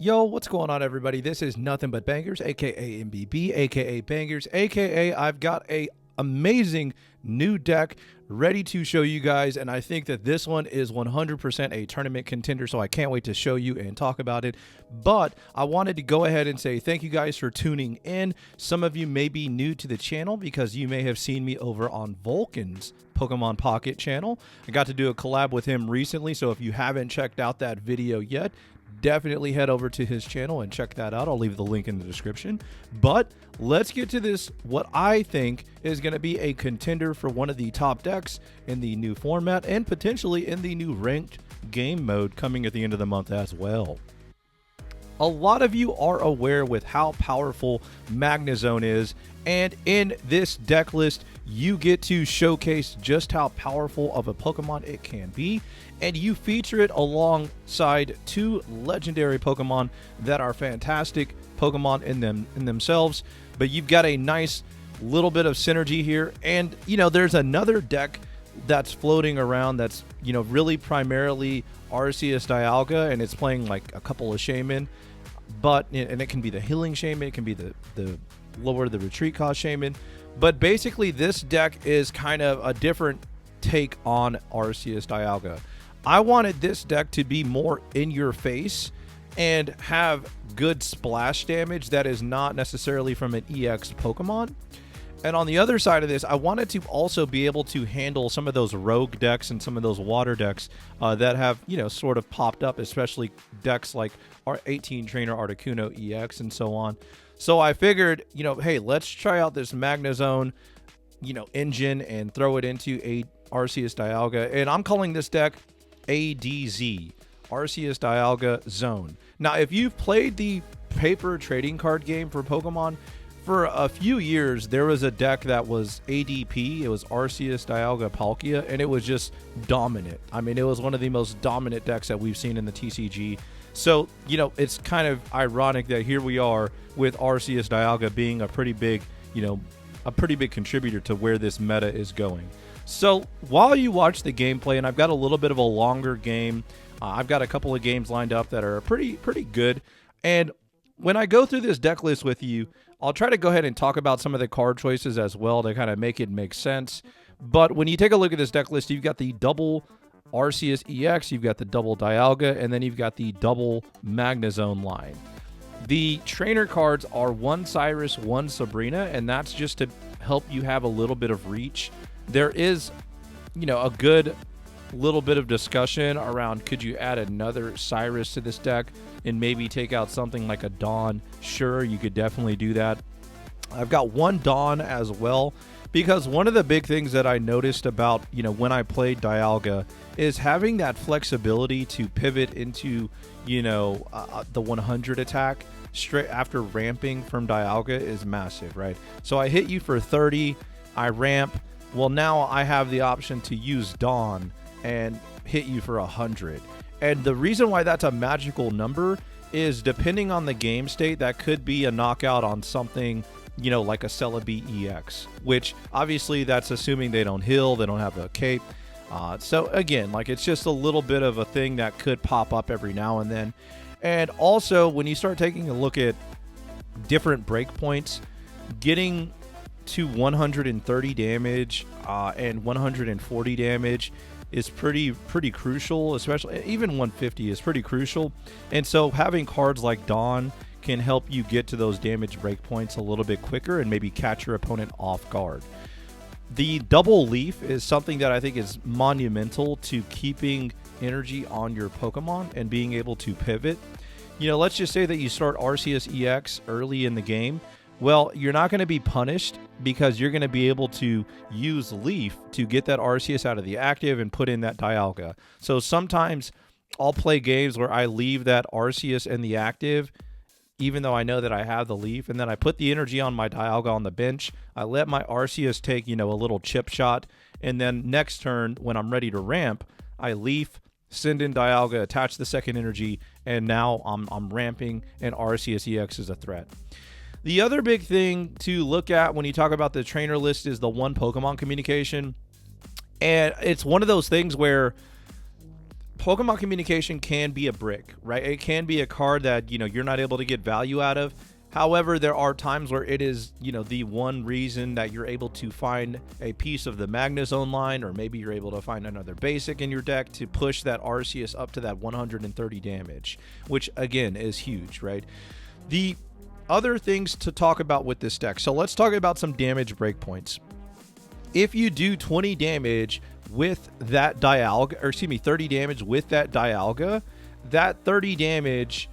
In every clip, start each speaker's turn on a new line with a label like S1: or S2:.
S1: Yo, what's going on, everybody? This is Nothing But Bangers, aka MBB, aka Bangers, aka I've got a amazing new deck ready to show you guys, and I think that this one is 100% a tournament contender, so I can't wait to show you and talk about it. But I wanted to go ahead and say thank you guys for tuning in. Some of you may be new to the channel because you may have seen me over on Vulcan's Pokemon Pocket channel. I got to do a collab with him recently, so if you haven't checked out that video yet, definitely head over to his channel and check that out. I'll leave the link in the description. But let's get to this, what I think is going to be a contender for one of the top decks in the new format and potentially in the new ranked game mode coming at the end of the month as well. A lot of you are aware with how powerful Magnezone is, and in this deck list you get to showcase just how powerful of a Pokemon it can be, and you feature it alongside two legendary Pokemon that are fantastic Pokemon in themselves. But you've got a nice little bit of synergy here, and there's another deck that's floating around that's really primarily Arceus Dialga, and it's playing like a couple of Shaman, and it can be the healing Shaman, it can be the lower the retreat cost Shaman. But basically this deck is kind of a different take on Arceus Dialga. I wanted this deck to be more in your face and have good splash damage that is not necessarily from an EX Pokemon. And on the other side of this, I wanted to also be able to handle some of those rogue decks and some of those water decks that have, sort of popped up, especially decks like our 18 Trainer Articuno EX and so on. So I figured, hey, let's try out this Magnezone, engine and throw it into a Arceus Dialga. And I'm calling this deck ADZ, Arceus Dialga Zone. Now, if you've played the paper trading card game for Pokemon, for a few years, there was a deck that was ADP. It was Arceus Dialga Palkia, and it was just dominant. I mean, it was one of the most dominant decks that we've seen in the TCG. So, it's kind of ironic that here we are with Arceus Dialga being a pretty big, contributor to where this meta is going. So while you watch the gameplay, and I've got a little bit of a longer game, I've got a couple of games lined up that are pretty good. And when I go through this deck list with you, I'll try to go ahead and talk about some of the card choices as well to kind of make it make sense. But when you take a look at this deck list, you've got the double Arceus EX, you've got the double Dialga, and then you've got the double Magnezone line. The trainer cards are one Cyrus, one Sabrina, and that's just to help you have a little bit of reach. There is, a good little bit of discussion around could you add another Cyrus to this deck and maybe take out something like a Dawn. Sure, you could definitely do that. I've got one Dawn as well, because one of the big things that I noticed about, when I played Dialga is having that flexibility to pivot into, the 100 attack straight after ramping from Dialga is massive, right? So I hit you for 30, I ramp. Well, now I have the option to use Dawn and hit you for 100. And the reason why that's a magical number is depending on the game state, that could be a knockout on something, like a Serebii EX, which obviously that's assuming they don't heal, they don't have a cape. So again, it's just a little bit of a thing that could pop up every now and then. And also when you start taking a look at different breakpoints, getting to 130 damage and 140 damage is pretty crucial, especially even 150 is pretty crucial. And so having cards like Dawn can help you get to those damage breakpoints a little bit quicker and maybe catch your opponent off guard. The double leaf is something that I think is monumental to keeping energy on your Pokemon and being able to pivot. Let's just say that you start Arceus EX early in the game. Well, you're not going to be punished because you're going to be able to use Leaf to get that Arceus out of the active and put in that Dialga. So sometimes I'll play games where I leave that Arceus in the active, even though I know that I have the Leaf, and then I put the energy on my Dialga on the bench. I let my Arceus take, a little chip shot, and then next turn when I'm ready to ramp, I Leaf, send in Dialga, attach the second energy, and now I'm ramping, and Arceus EX is a threat. The other big thing to look at when you talk about the trainer list is the one Pokemon communication. And it's one of those things where Pokemon Communication can be a brick, right? It can be a card that, you're not able to get value out of. However, there are times where it is, the one reason that you're able to find a piece of the Magnezone line, or maybe you're able to find another basic in your deck to push that Arceus up to that 130 damage, which again is huge, right? The other things to talk about with this deck. So let's talk about some damage breakpoints. If you do 20 damage with that Dialga, or excuse me, 30 damage with that Dialga, that 30 damage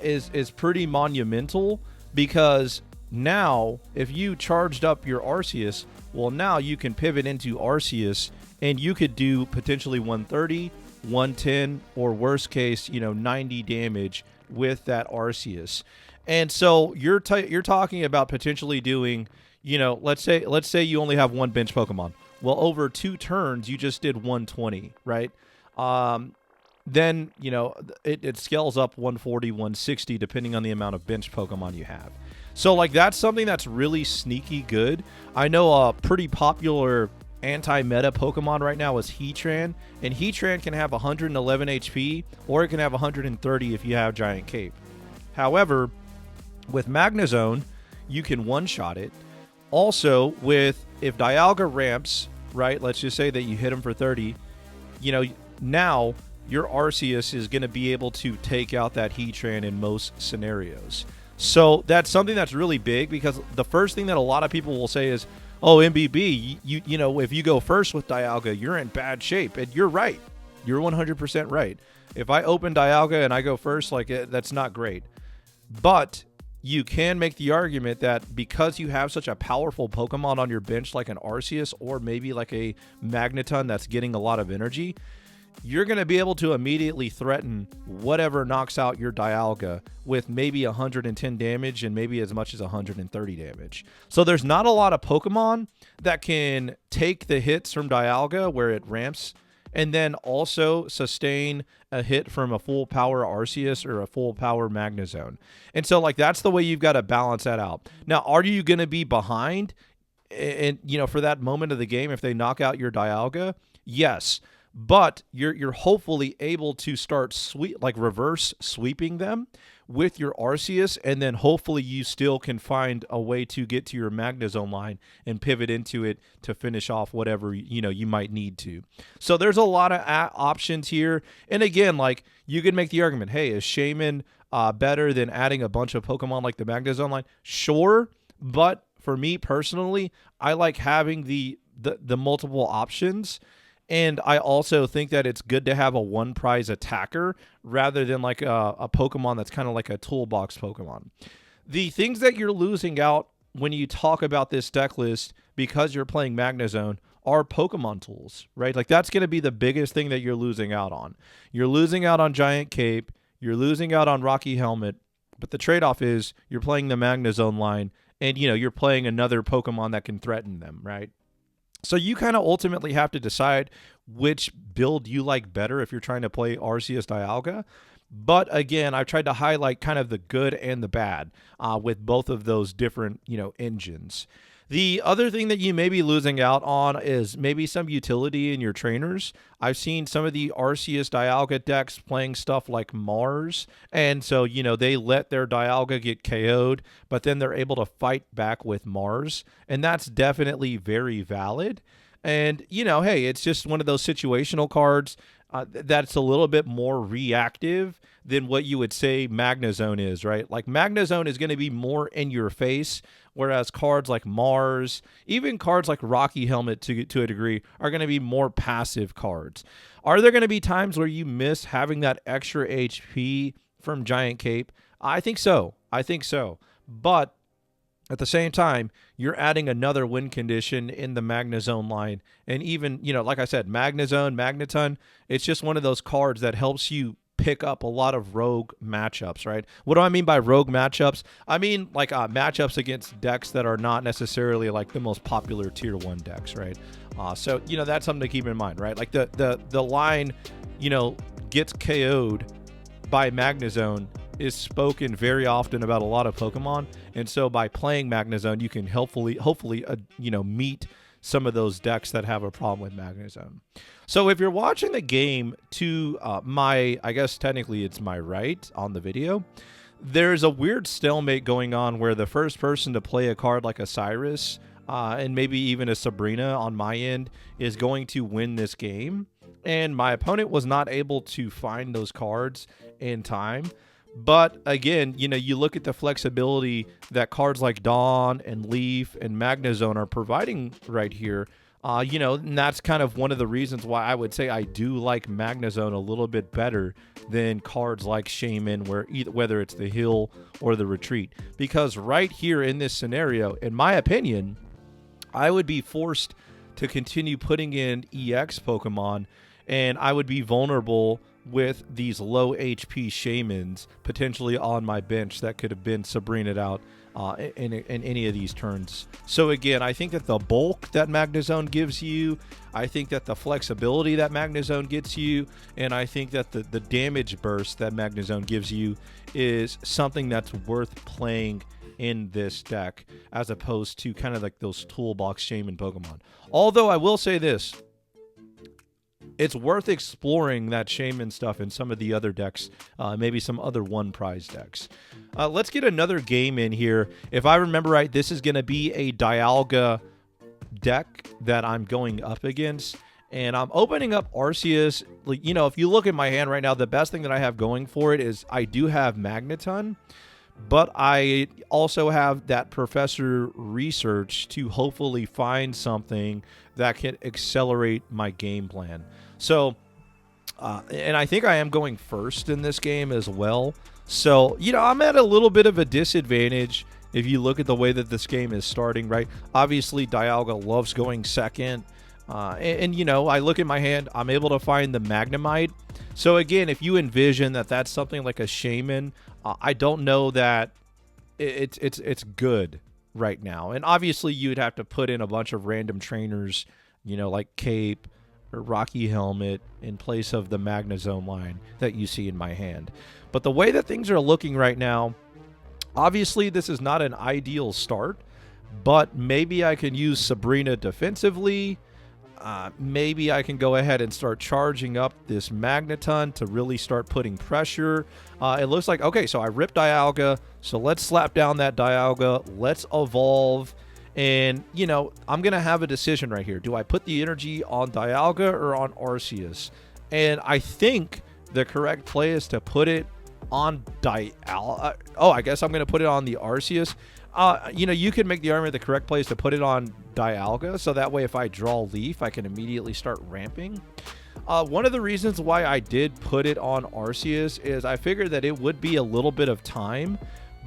S1: is pretty monumental, because now if you charged up your Arceus, well, now you can pivot into Arceus and you could do potentially 130, 110, or worst case, 90 damage with that Arceus. And so you're talking about potentially doing, let's say you only have one bench Pokemon. Well, over 2 turns, you just did 120, right? Then, it scales up 140, 160, depending on the amount of bench Pokemon you have. So, like, that's something that's really sneaky good. I know a pretty popular anti-meta Pokemon right now is Heatran, and Heatran can have 111 HP, or it can have 130 if you have Giant Cape. However, with Magnezone, you can one-shot it. Also, if Dialga ramps, right, let's just say that you hit him for 30, now your Arceus is going to be able to take out that Heatran in most scenarios. So that's something that's really big, because the first thing that a lot of people will say is, oh, MBB, if you go first with Dialga, you're in bad shape. And you're right. You're 100% right. If I open Dialga and I go first, that's not great. But you can make the argument that because you have such a powerful Pokemon on your bench, like an Arceus or maybe like a Magneton that's getting a lot of energy, you're going to be able to immediately threaten whatever knocks out your Dialga with maybe 110 damage and maybe as much as 130 damage. So there's not a lot of Pokemon that can take the hits from Dialga where it ramps and then also sustain a hit from a full power Arceus or a full power Magnezone. And so that's the way you've got to balance that out. Now, are you going to be behind and for that moment of the game if they knock out your Dialga? Yes. But you're hopefully able to start reverse sweeping them with your Arceus, and then hopefully you still can find a way to get to your Magnezone line and pivot into it to finish off whatever you might need to. So there's a lot of options here, and again, you could make the argument, hey, is Shaman better than adding a bunch of Pokemon like the Magnezone line? Sure, but for me personally, I like having the multiple options. And I also think that it's good to have a one prize attacker rather than a Pokemon that's kind of like a toolbox Pokemon. The things that you're losing out when you talk about this deck list because you're playing Magnezone are Pokemon tools, right? That's going to be the biggest thing that you're losing out on. You're losing out on Giant Cape. You're losing out on Rocky Helmet. But the trade-off is you're playing the Magnezone line and, you're playing another Pokemon that can threaten them, right? So you kind of ultimately have to decide which build you like better if you're trying to play Arceus Dialga. But again, I've tried to highlight kind of the good and the bad with both of those different, engines. The other thing that you may be losing out on is maybe some utility in your trainers. I've seen some of the Arceus Dialga decks playing stuff like Mars, and so, they let their Dialga get KO'd, but then they're able to fight back with Mars, and that's definitely very valid. And, hey, it's just one of those situational cards that's a little bit more reactive than what you would say Magnezone is, right? Magnezone is going to be more in your face, whereas cards like Mars, even cards like Rocky Helmet to a degree, are going to be more passive cards. Are there going to be times where you miss having that extra HP from Giant Cape? I think so. But at the same time, you're adding another win condition in the Magnezone line. And even, like I said, Magnezone, Magneton, it's just one of those cards that helps you pick up a lot of rogue matchups, right? What do I mean by rogue matchups? I mean matchups against decks that are not necessarily the most popular tier 1 decks, right? So, that's something to keep in mind, right? The line, gets KO'd by Magnezone is spoken very often about a lot of Pokemon, and so by playing Magnezone, you can hopefully meet some of those decks that have a problem with Magnezone. So if you're watching the game to I guess technically it's my right on the video, there's a weird stalemate going on where the first person to play a card like a Cyrus and maybe even a Sabrina on my end is going to win this game. And my opponent was not able to find those cards in time. But again, you look at the flexibility that cards like Dawn and Leaf and Magnezone are providing right here. And that's kind of one of the reasons why I would say I do like Magnezone a little bit better than cards like Shaman, whether it's the Hill or the Retreat. Because right here in this scenario, in my opinion, I would be forced to continue putting in EX Pokemon, and I would be vulnerable with these low HP Shamans potentially on my bench that could have been Sabrina'd out in any of these turns. So again, I think that the bulk that Magnezone gives you, I think that the flexibility that Magnezone gets you, and I think that the damage burst that Magnezone gives you is something that's worth playing in this deck, as opposed to kind of like those toolbox Shaman Pokemon. Although I will say this, it's worth exploring that Shaman stuff in some of the other decks, maybe some other one prize decks. Let's get another game in here. If I remember right, this is going to be a Dialga deck that I'm going up against. And I'm opening up Arceus. If you look at my hand right now, the best thing that I have going for it is I do have Magneton. But I also have that Professor Research to hopefully find something that can accelerate my game plan. So, and I think I am going first in this game as well. So, I'm at a little bit of a disadvantage if you look at the way that this game is starting, right? Obviously, Dialga loves going second. And I look at my hand, I'm able to find the Magnemite. So again, if you envision that that's something like a Shaman, I don't know that it's good right now. And obviously you'd have to put in a bunch of random trainers, like Cape or Rocky Helmet in place of the Magnezone line that you see in my hand. But the way that things are looking right now, obviously this is not an ideal start, but maybe I can use Sabrina defensively. Maybe I can go ahead and start charging up this Magneton to really start putting pressure. It looks like, okay, so I ripped Dialga, so let's slap down that Dialga. Let's evolve. And, I'm going to have a decision right here. Do I put the energy on Dialga or on Arceus? And I think the correct play is to put it on Dialga. I guess I'm going to put it on the Arceus. You can make the argument the correct play is to put it on Dialga, so that way if I draw Leaf, I can immediately start ramping. One of the reasons why I did put it on Arceus is I figured that it would be a little bit of time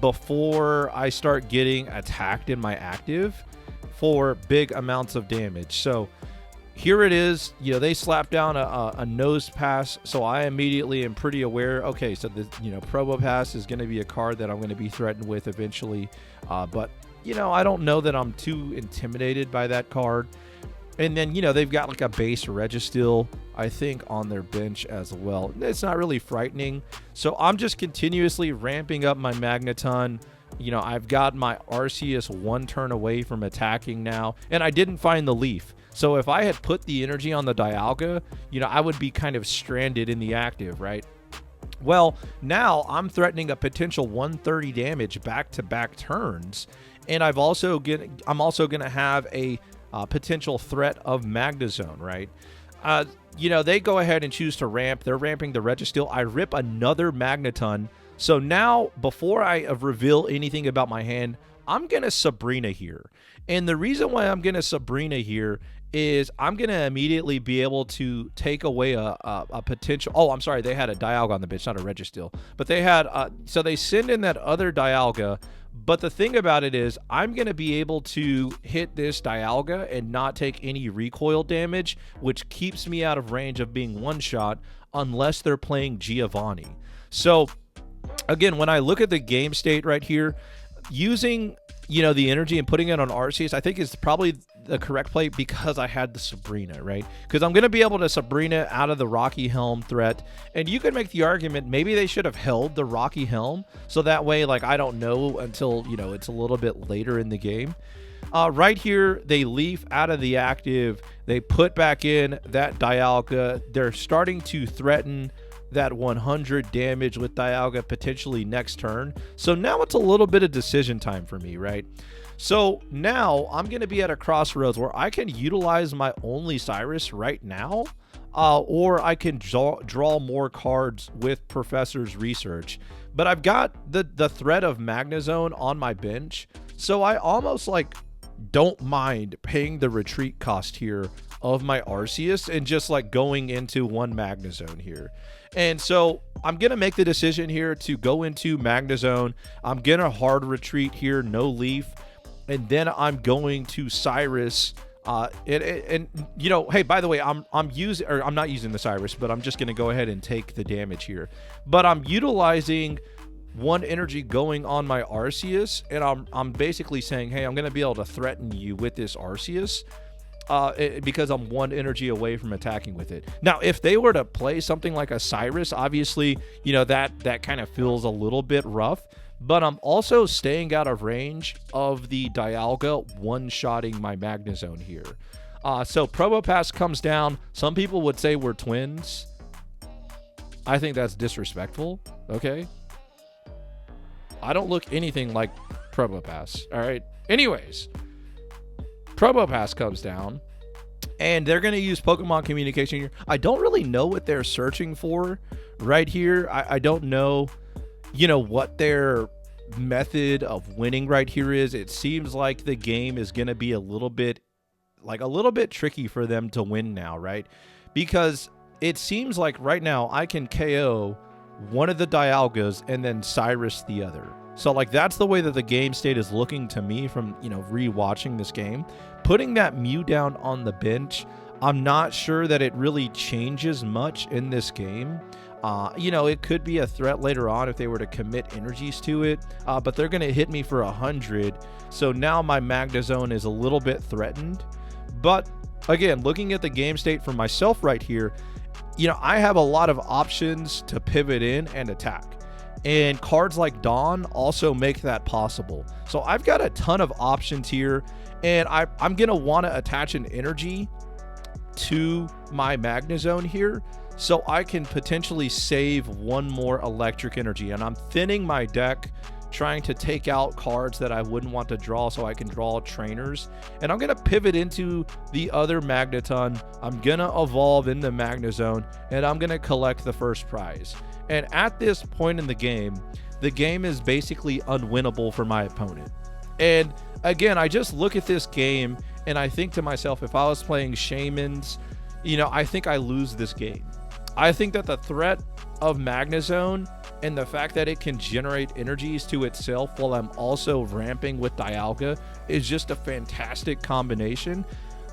S1: before I start getting attacked in my active for big amounts of damage. So here it is. They slap down a nose pass, so I immediately am pretty aware. Okay, so the Probopass is going to be a card that I'm going to be threatened with eventually. But I don't know that I'm too intimidated by that card. And then they've got like a base Registeel, I think, on their bench as well. It's not really frightening. So I'm just continuously ramping up my Magneton. I've got my Arceus one turn away from attacking now, and I didn't find the Leaf. So if I had put the energy on the Dialga, I would be kind of stranded in the active, right? Well, now I'm threatening a potential 130 damage back-to-back turns, and I'm also going to have a potential threat of Magnezone, right? They go ahead and choose to ramp. They're ramping the Registeel. I rip another Magneton. So now, before I reveal anything about my hand, I'm going to Sabrina here. And the reason why I'm going to Sabrina here is I'm going to immediately be able to take away a potential... Oh, I'm sorry. They had a Dialga on the bench, not a Registeel. But they had... so they send in that other Dialga. But the thing about it is I'm going to be able to hit this Dialga and not take any recoil damage, which keeps me out of range of being one-shot unless they're playing Giovanni. So, again, when I look at the game state right here, using... the energy and putting it on Arceus, I think is probably the correct play because I had the Sabrina, right? Because I'm going to be able to Sabrina out of the Rocky Helm threat. And you could make the argument maybe they should have held the Rocky Helm. So that way, I don't know until, it's a little bit later in the game. Right here, they leaf out of the active. They put back in that Dialga. They're starting to threaten that 100 damage with Dialga potentially next turn. So now it's a little bit of decision time for me, right? So now I'm going to be at a crossroads where I can utilize my only Cyrus right now, or I can draw more cards with Professor's Research. But I've got the threat of Magnezone on my bench, so I almost like don't mind paying the retreat cost here of my Arceus and just like going into one Magnezone here. And so I'm going to make the decision here to go into Magnezone. I'm going to hard retreat here, no leaf. And then I'm going to Cyrus. And you know, hey, by the way, I'm not using the Cyrus, but I'm just going to go ahead and take the damage here. But I'm utilizing one energy going on my Arceus, and I'm basically saying, hey, I'm going to be able to threaten you with this Arceus because I'm one energy away from attacking with it. Now, if they were to play something like a Cyrus, obviously, you know, that kind of feels a little bit rough. But I'm also staying out of range of the Dialga one-shotting my Magnezone here. So Probopass comes down. Some people would say we're twins. I think that's disrespectful, okay? I don't look anything like Probopass, all right? Anyways, Probopass comes down, and they're going to use Pokemon Communication here. I don't really know what they're searching for right here. I don't know, you know, what their method of winning right here is. It seems like the game is going to be a little bit tricky for them to win now, right? Because it seems like right now I can KO one of the Dialgas and then Cyrus the other. So like that's the way that the game state is looking to me from, you know, rewatching this game. Putting that Mew down on the bench, I'm not sure that it really changes much in this game. You know, it could be a threat later on if they were to commit energies to it, but they're going to hit me for 100. So now my Magnezone is a little bit threatened. But again, looking at the game state for myself right here, you know, I have a lot of options to pivot in and attack. And cards like Dawn also make that possible. So I've got a ton of options here, and I'm going to want to attach an energy to my Magnezone here, so I can potentially save one more electric energy. And I'm thinning my deck, trying to take out cards that I wouldn't want to draw so I can draw trainers. And I'm going to pivot into the other Magneton. I'm going to evolve in the Magnezone, and I'm going to collect the first prize. And at this point in the game is basically unwinnable for my opponent. And again, I just look at this game and I think to myself, if I was playing Shamans, you know, I think I lose this game. I think that the threat of Magnezone and the fact that it can generate energies to itself while I'm also ramping with Dialga is just a fantastic combination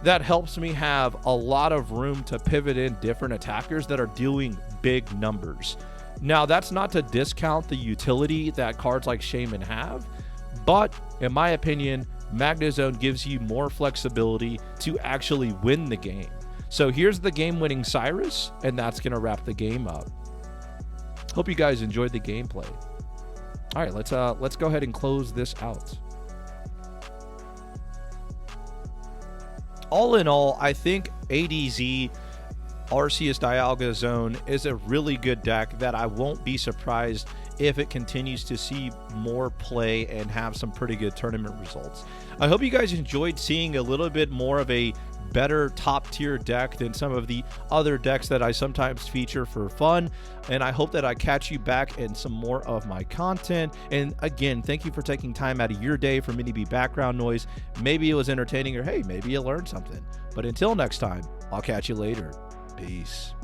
S1: that helps me have a lot of room to pivot in different attackers that are doing big numbers. Now, that's not to discount the utility that cards like Shaman have, but in my opinion, Magnezone gives you more flexibility to actually win the game. So here's the game-winning Cyrus, and that's going to wrap the game up. Hope you guys enjoyed the gameplay. All right, let's go ahead and close this out. All in all, I think ADZ Arceus Dialga Zone is a really good deck that I won't be surprised if it continues to see more play and have some pretty good tournament results. I hope you guys enjoyed seeing a little bit more of a better top tier deck than some of the other decks that I sometimes feature for fun, and I hope that I catch you back in some more of my content. And again, thank you for taking time out of your day for me to be background noise. Maybe it was entertaining, or hey, maybe you learned something. But until next time, I'll catch you later. Peace.